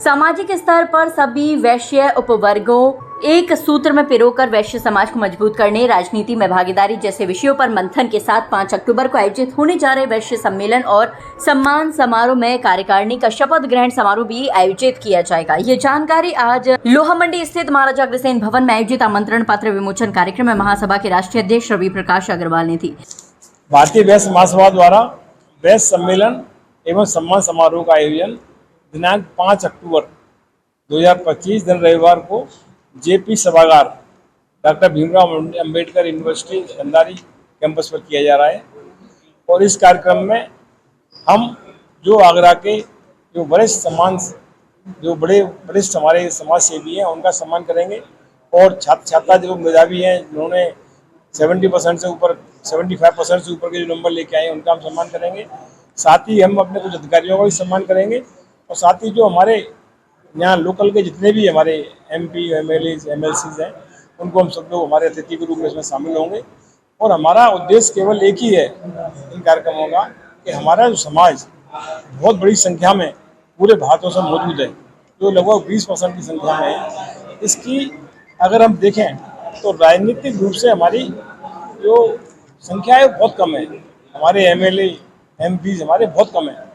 सामाजिक स्तर पर सभी वैश्य उपवर्गों एक सूत्र में पिरोकर वैश्य समाज को मजबूत करने, राजनीति में भागीदारी जैसे विषयों पर मंथन के साथ 5 अक्टूबर को आयोजित होने जा रहे वैश्य सम्मेलन और सम्मान समारोह में कार्यकारिणी का शपथ ग्रहण समारोह भी आयोजित किया जाएगा। ये जानकारी आज लोहा मंडी स्थित महाराजा अग्रसेन भवन में आयोजित आमंत्रण पत्र विमोचन कार्यक्रम में महासभा के राष्ट्रीय अध्यक्ष रवि प्रकाश अग्रवाल ने दी। भारतीय वैश्य महासभा द्वारा वैश्य सम्मेलन एवं सम्मान समारोह का आयोजन दिनांक 5 अक्टूबर 2025 दिन रविवार को जेपी सभागार doctor Bhimrao Ambedkar university Andhari campus पर किया जा रहा है। और इस कार्यक्रम में हम जो आगरा के जो बड़े वरिष्ठ हमारे समाज सेवी हैं उनका सम्मान करेंगे और छात्र छात्रा जो मेधावी हैं जिन्होंने 70% से ऊपर 75% से ऊपर के जो नंबर लेके आए हैं उनका हम सम्मान करेंगे। साथ ही हम अपने कुछ अधिकारियों का भी सम्मान करेंगे और साथ ही जो हमारे यहाँ लोकल के जितने भी हमारे MP, MLAs, MLCs हैं उनको हम सब लोग हमारे अतिथि के रूप में इसमें शामिल होंगे। और हमारा उद्देश्य केवल एक ही है इन कार्यक्रमों का कि हमारा जो समाज बहुत बड़ी संख्या में पूरे भारतवर्ष में मौजूद है, जो लगभग 20% की संख्या में है। इसकी अगर हम देखें तो राजनीतिक रूप से हमारी जो संख्या है बहुत कम है, हमारे MLA, MPs हमारे बहुत कम है।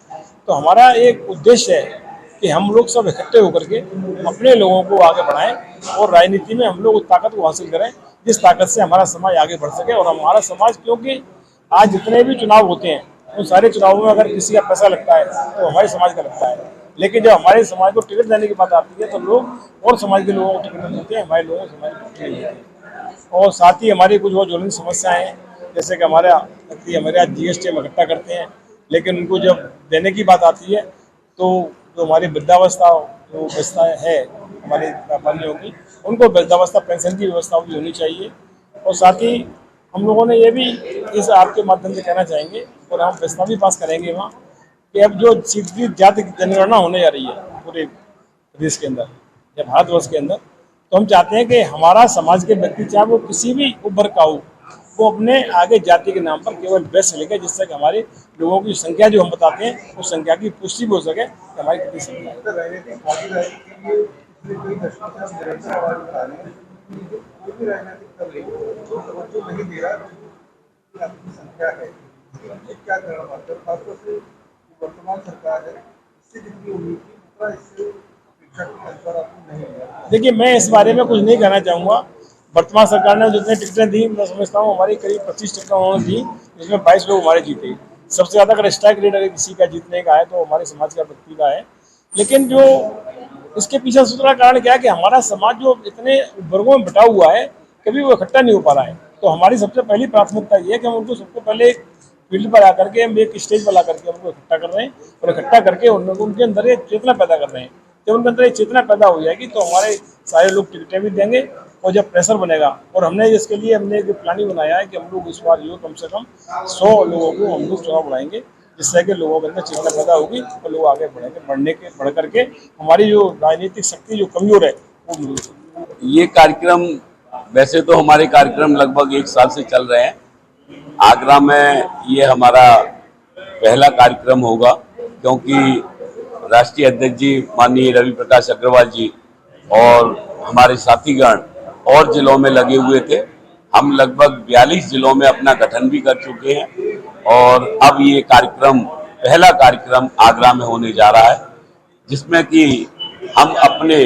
तो हमारा एक उद्देश्य है कि हम लोग सब इकट्ठे होकर के अपने लोगों को आगे बढ़ाएं और राजनीति में हम लोग उस ताकत को हासिल करें जिस ताकत से हमारा समाज आगे बढ़ सके। और हमारा समाज, क्योंकि आज जितने भी चुनाव होते हैं उन सारे चुनावों में अगर किसी का पैसा लगता है तो हमारे समाज का लगता है, लेकिन जब हमारे समाज को टिकट देने की बात आती है तो लोग और समाज के लोगों को टिकट देते हैं, हमारे लोगों को समाज को टिकट नहीं देते। और साथ ही हमारी कुछ और ज्वलंत समस्याएँ हैं, जैसे कि हमारे आज GST हम इकट्ठा करते हैं, लेकिन उनको जब देने की बात आती है तो जो हमारी वृद्धावस्था जो व्यवस्था है हमारे व्यापारियों की, उनको वृद्धावस्था पेंशन की व्यवस्था भी होनी चाहिए। और साथ ही हम लोगों ने ये भी इस आपके माध्यम से कहना चाहेंगे और हम फैसला भी पास करेंगे वहाँ कि अब जो सीधी जाति जनगणना होने जा रही है पूरे प्रदेश के अंदर या भारतवर्ष के अंदर, तो हम चाहते हैं कि हमारा समाज के व्यक्ति चाहे वो किसी भी उम्र का हो, वो अपने आगे जाति के नाम पर केवल वैश्य लिखे, जिससे कि हमारे लोगों की संख्या जो हम बताते हैं उस संख्या की पुष्टि भी हो सके कि हमारी कितनी संख्या है। देखिए, मैं इस बारे में कुछ नहीं कहना चाहूँगा। वर्तमान सरकार ने जितने टिकटें दी, मैं समझता हूँ हमारी करीब 25 टिकटें उन्होंने दी, जिसमें 22 लोग हमारे जीते। सबसे ज़्यादा अगर स्ट्राइक रेट अगर किसी का जीतने का है तो हमारे समाज का व्यक्ति का है। लेकिन जो इसके पीछे दूसरा कारण क्या है कि हमारा समाज जो इतने वर्गों में बटा हुआ है, कभी वो इकट्ठा नहीं हो पा रहा है। तो हमारी सबसे पहली प्राथमिकता ये है कि हम उनको सबको पहले एक फील्ड पर आकर के, हम एक स्टेज पर ला करके उनको इकट्ठा कर रहे हैं और इकट्ठा करके उनके अंदर एक चेतना पैदा कर रहे हैं। जब उनके अंदर एक चेतना पैदा हो जाएगी तो हमारे सारे लोग टिकटें भी देंगे और जब प्रेशर बनेगा, और हमने इसके लिए एक प्लानिंग बनाया है कि हम लोग इस बार जो कम से कम 100 लोगों को हम लोग चुनाव बनाएंगे, जिससे कि लोगों के अंदर चेतना पैदा होगी और लोग आगे बढ़ेंगे, बढ़ करके हमारी जो राजनीतिक शक्ति जो कमजोर है वो मिलेगी। ये कार्यक्रम, वैसे तो हमारे कार्यक्रम लगभग 1 साल से चल रहे हैं। आगरा में ये हमारा पहला कार्यक्रम होगा, क्योंकि राष्ट्रीय अध्यक्ष जी माननीय रवि प्रकाश अग्रवाल जी और हमारे साथीगण और जिलों में लगे हुए थे। हम लगभग 42 जिलों में अपना गठन भी कर चुके हैं और अब ये कार्यक्रम, पहला कार्यक्रम आगरा में होने जा रहा है, जिसमें कि हम अपने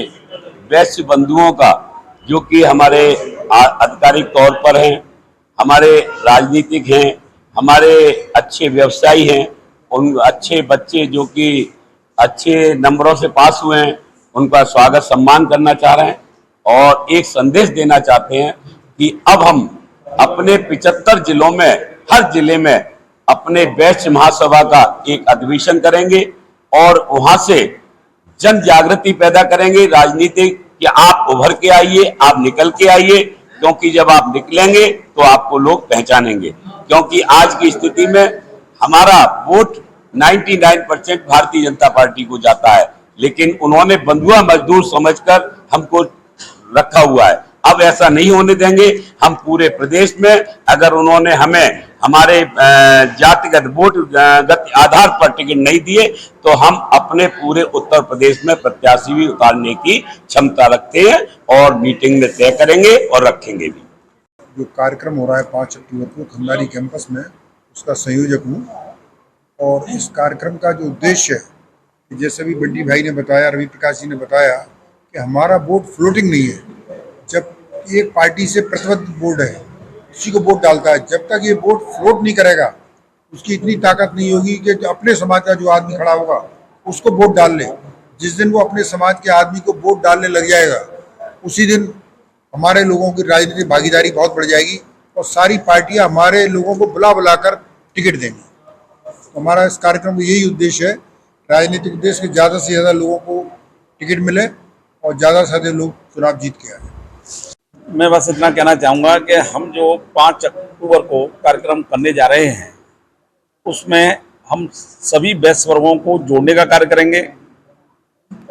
वैश्य बंधुओं का, जो कि हमारे आधिकारिक तौर पर हैं, हमारे राजनीतिक हैं, हमारे अच्छे व्यवसायी हैं, उन अच्छे बच्चे जो कि अच्छे नंबरों से पास हुए हैं, उनका स्वागत सम्मान करना चाह रहे हैं और एक संदेश देना चाहते हैं कि अब हम अपने 75 जिलों में, हर जिले में अपने वैश्य महासभा का एक अधिवेशन करेंगे और वहां से जन जागृति पैदा करेंगे राजनीतिक कि आप उभर के आइए, आप निकल के आइए, क्योंकि जब आप निकलेंगे तो आपको लोग पहचानेंगे। क्योंकि आज की स्थिति में हमारा वोट 99% भारतीय जनता पार्टी को जाता है, लेकिन उन्होंने बंधुआ मजदूर समझकर हमको रखा हुआ है। अब ऐसा नहीं होने देंगे। हम पूरे प्रदेश में अगर उन्होंने हमें हमारे जातिगत वोट गत आधार पर टिकट नहीं दिए तो हम अपने पूरे उत्तर प्रदेश में प्रत्याशी भी उतारने की क्षमता रखते हैं और मीटिंग में तय करेंगे और रखेंगे भी। जो कार्यक्रम हो रहा है 5 अक्टूबर को खंडारी कैंपस में, उसका संयोजक हूँ। और इस कार्यक्रम का जो उद्देश्य है कि जैसे भी बंटी भाई ने बताया, रवि प्रकाश जी ने बताया कि हमारा वोट फ्लोटिंग नहीं है। जब एक पार्टी से प्रतिबद्ध बोर्ड है उसी को वोट डालता है, जब तक ये वोट फ्लोट नहीं करेगा उसकी इतनी ताकत नहीं होगी कि जो अपने समाज का जो आदमी खड़ा होगा उसको वोट डाल ले। जिस दिन वो अपने समाज के आदमी को वोट डालने लग जाएगा उसी दिन हमारे लोगों की राजनीतिक भागीदारी बहुत बढ़ जाएगी और सारी पार्टियां हमारे लोगों को बुला बुलाकर टिकट देंगी। तो हमारा इस कार्यक्रम का यही उद्देश्य है, राजनीतिक उद्देश्य कि ज़्यादा से ज़्यादा लोगों को टिकट मिले और ज़्यादा से ज़्यादा लोग चुनाव जीत के आए। मैं बस इतना कहना चाहूँगा कि हम जो 5 अक्टूबर को कार्यक्रम करने जा रहे हैं उसमें हम सभी वयस्क वर्गों को जोड़ने का कार्य करेंगे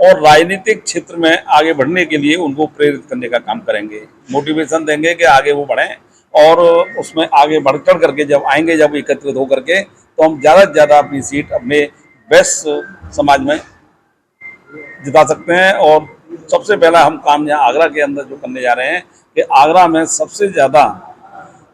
और राजनीतिक क्षेत्र में आगे बढ़ने के लिए उनको प्रेरित करने का काम करेंगे, मोटिवेशन देंगे कि आगे वो बढ़ें और उसमें आगे बढ़कर करके जब आएंगे, जब एकत्रित होकर के, तो हम ज़्यादा से ज़्यादा अपनी सीट अपने वयस्क समाज में जिता सकते हैं। और सबसे पहला हम काम यहाँ आगरा के अंदर जो करने जा रहे हैं कि आगरा में सबसे ज़्यादा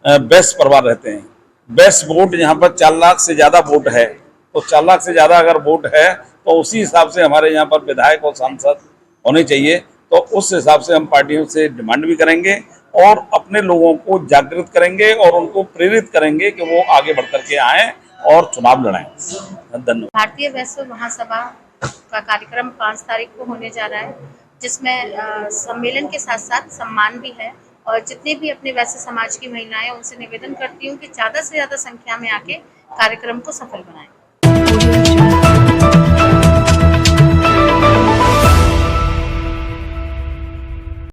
वयस्क परिवार रहते हैं। वयस्क वोट यहाँ पर 4 लाख से ज़्यादा वोट है, तो 4 लाख से ज़्यादा अगर वोट है तो उसी हिसाब से हमारे यहाँ पर विधायक और सांसद होने चाहिए। तो उस हिसाब से हम पार्टियों से डिमांड भी करेंगे और अपने लोगों को जागृत करेंगे और उनको प्रेरित करेंगे कि वो आगे बढ़ करके आएँ और चुनाव लड़ाएं। धन्यवाद। भारतीय वैश्य महासभा का कार्यक्रम 5 तारीख को होने जा रहा है, जिसमें सम्मेलन के साथ साथ सम्मान भी है। और जितने भी अपने वैश्य समाज की महिलाएं, उनसे निवेदन करती हूँ कि ज़्यादा से ज़्यादा संख्या में आके कार्यक्रम को सफल बनाएं।